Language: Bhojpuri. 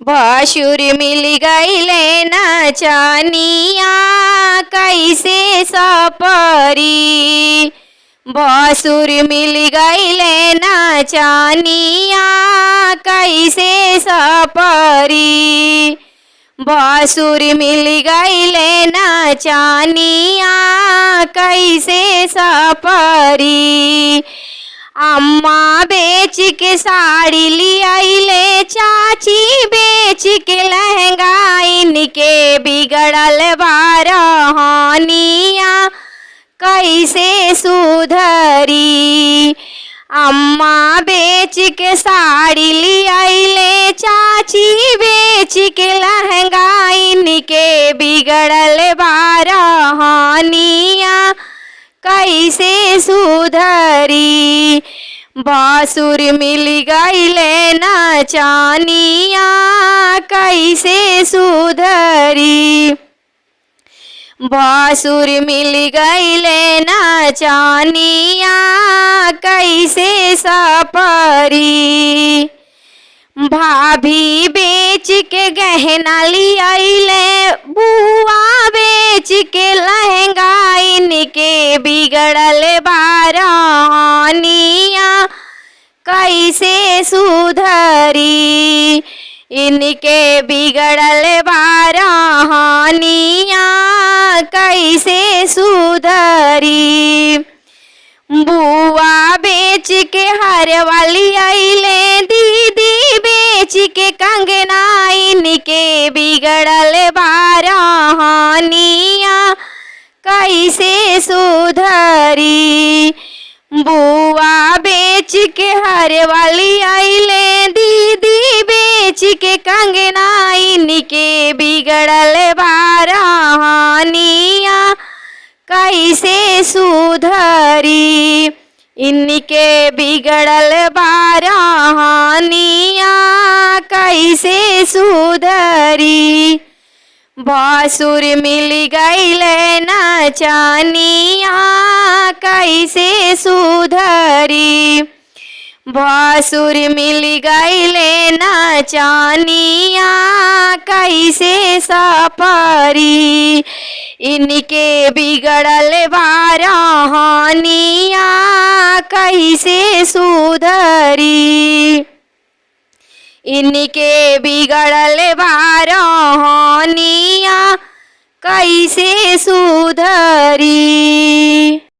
भसुर मिल गईले नचनिया कैसे सपरी। भसुर मिल गईले नचनिया कैसे सपरी। भसुर मिल गईले नचनिया कैसे सपरी। अम्मा बेच के साड़ी लियाइले, चाची बेच के लहंगा, इनके बिगड़ल बारहनिया कैसे सुधरी। अम्मा बेच के साड़ी लियाइले, चाची बेच के लहंगा, इनके बिगड़ल बारहनिया कैसे सुधरी। भसुर मिल गईले नचनिया कैसे सुधरी। भसुर मिल गईले नचनिया कैसे सपरी। भाभी बेच के गहना लियाइले, बुआ बेच के लहंगा, इनके बिगड़ल बारहनिया कैसे सुधरी। इनके बिगड़ल बारहनिया कैसे सुधरी। बुआ बेच के हरवा लियाइले, दीदी बेच के कंगना, इनके बिगड़ल बारहनिया कैसे सुधरी। बुआ बेच के हरवा लियाइले, दीदी बेच के कंगना, इनके बिगड़ल बारहनिया कैसे सुधरी। इनके बिगड़ल बारहनिया कैसे सुधरी। भसुर मिल गईले नचनिया कैसे सुधरी। भसुर मिल गईले नचनिया कैसे सपरी। इनके बिगड़ल बारहनिया कैसे सुधरी। इनके बिगड़ल बारहनिया कैसे सुधरी।